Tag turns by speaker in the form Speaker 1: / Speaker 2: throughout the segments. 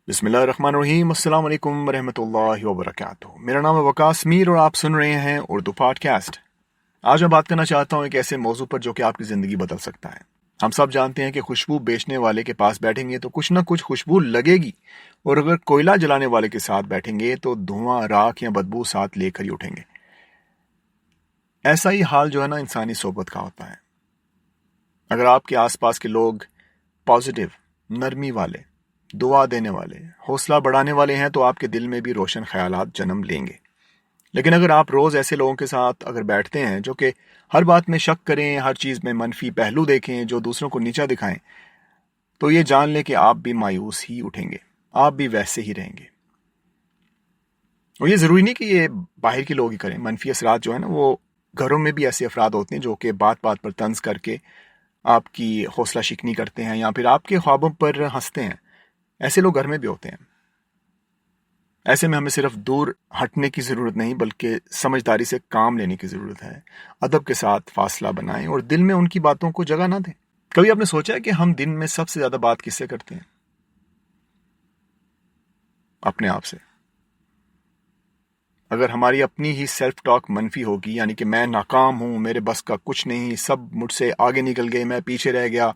Speaker 1: बिस्मिल्लाहिर्रहमानिर्रहीम। अस्सलाम वालेकुम रहमतुल्लाहि व बरकातुहू। मेरा नाम है वकास मीर और आप सुन रहे हैं उर्दू पॉडकास्ट। आज मैं बात करना चाहता हूँ एक ऐसे मौजू पर जो कि आपकी ज़िंदगी बदल सकता है। हम सब जानते हैं कि खुशबू बेचने वाले के पास बैठेंगे तो कुछ ना कुछ खुशबू लगेगी, और अगर कोयला जलाने वाले के साथ बैठेंगे तो धुआं, राख या बदबू साथ लेकर ही उठेंगे। ऐसा ही हाल जो है ना इंसानी सोबत का होता है। अगर आपके आसपास के लोग पॉजिटिव, नरमी वाले, दुआ देने वाले, हौसला बढ़ाने वाले हैं तो आपके दिल में भी रोशन ख्यालात जन्म लेंगे। लेकिन अगर आप रोज़ ऐसे लोगों के साथ अगर बैठते हैं जो कि हर बात में शक करें, हर चीज़ में मनफी पहलू देखें, जो दूसरों को नीचा दिखाएं, तो ये जान लें कि आप भी मायूस ही उठेंगे, आप भी वैसे ही रहेंगे। और ये ज़रूरी नहीं कि ये बाहर के लोग ही करें। मनफी असरात जो है ना, वो घरों में भी ऐसे अफराद होते हैं जो कि बात बात पर तंज करके आपकी हौसला शिकनी करते हैं या फिर आपके ख्वाबों पर हंसते हैं। ऐसे लोग घर में भी होते हैं। ऐसे में हमें सिर्फ दूर हटने की ज़रूरत नहीं, बल्कि समझदारी से काम लेने की ज़रूरत है। अदब के साथ फासला बनाएं और दिल में उनकी बातों को जगह ना दें। कभी आपने सोचा है कि हम दिन में सबसे ज़्यादा बात किससे करते हैं? अपने आप से। अगर हमारी अपनी ही सेल्फ टॉक मनफी होगी, यानी कि मैं नाकाम हूँ, मेरे बस का कुछ नहीं, सब मुझसे आगे निकल गए, मैं पीछे रह गया,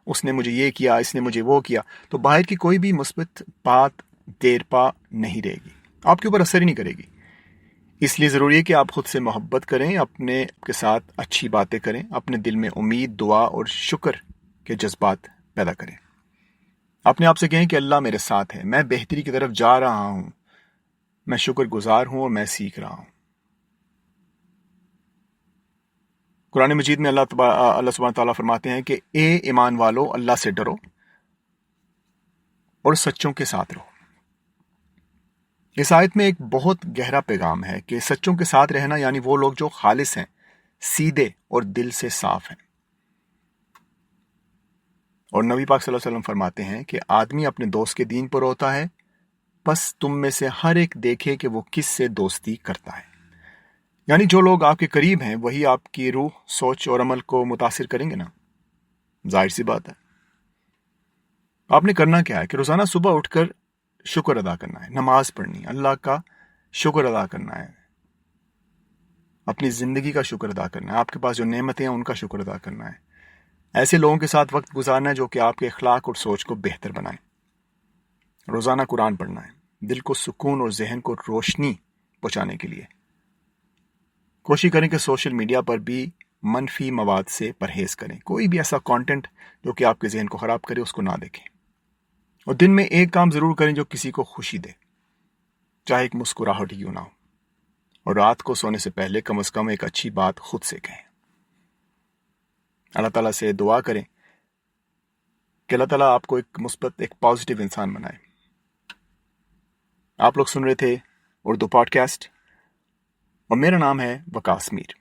Speaker 1: उसने मुझे ये किया, इसने मुझे वो किया, तो बाहर की कोई भी मुस्बत बात देर पा नहीं रहेगी, आपके ऊपर असर ही नहीं करेगी। इसलिए ज़रूरी है कि आप खुद से मोहब्बत करें, अपने के साथ अच्छी बातें करें, अपने दिल में उम्मीद, दुआ और शुक्र के जज्बात पैदा करें। अपने आप से कहें कि अल्लाह मेरे साथ है, मैं बेहतरी की तरफ जा रहा हूँ, मैं शुक्रगुजार हूँ और मैं सीख रहा हूँ। कुरान मजीद में अल्लाह सुब्हानहू तआला फरमाते हैं कि ए ईमान वालो, अल्लाह से डरो और सच्चों के साथ रहो। इस आयत में एक बहुत गहरा पैगाम है कि सच्चों के साथ रहना यानी वो लोग जो खालिस हैं, सीधे और दिल से साफ हैं। और नबी पाक सल्लल्लाहु अलैहि वसल्लम फरमाते हैं कि आदमी अपने दोस्त के दीन पर होता है, बस तुम में से हर एक देखे कि वो किस से दोस्ती करता है। यानी जो लोग आपके करीब हैं वही आपकी रूह, सोच और अमल को मुतासिर करेंगे ना। जाहिर सी बात है। आपने करना क्या है कि रोज़ाना सुबह उठकर शुक्र अदा करना है, नमाज पढ़नी है, अल्लाह का शुक्र अदा करना है, अपनी ज़िंदगी का शुक्र अदा करना है, आपके पास जो नेमतें हैं उनका शुक्र अदा करना है। ऐसे लोगों के साथ वक्त गुजारना है जो कि आपके अखलाक और सोच को बेहतर बनाए। रोज़ाना कुरान पढ़ना है, दिल को सुकून और जहन को रोशनी पहुँचाने के लिए। कोशिश करें कि सोशल मीडिया पर भी मनफी मवाद से परहेज़ करें। कोई भी ऐसा कंटेंट जो कि आपके जहन को ख़राब करे उसको ना देखें। और दिन में एक काम ज़रूर करें जो किसी को खुशी दे, चाहे एक मुस्कुराहट ही क्यों ना हो। और रात को सोने से पहले कम से कम एक अच्छी बात खुद से कहें। अल्लाह ताला से दुआ करें कि अल्लाह ताला आपको एक मुस्बत, एक पॉजिटिव इंसान बनाए। आप लोग सुन रहे थे उर्दू पॉडकास्ट और मेरा नाम है वकास मीर।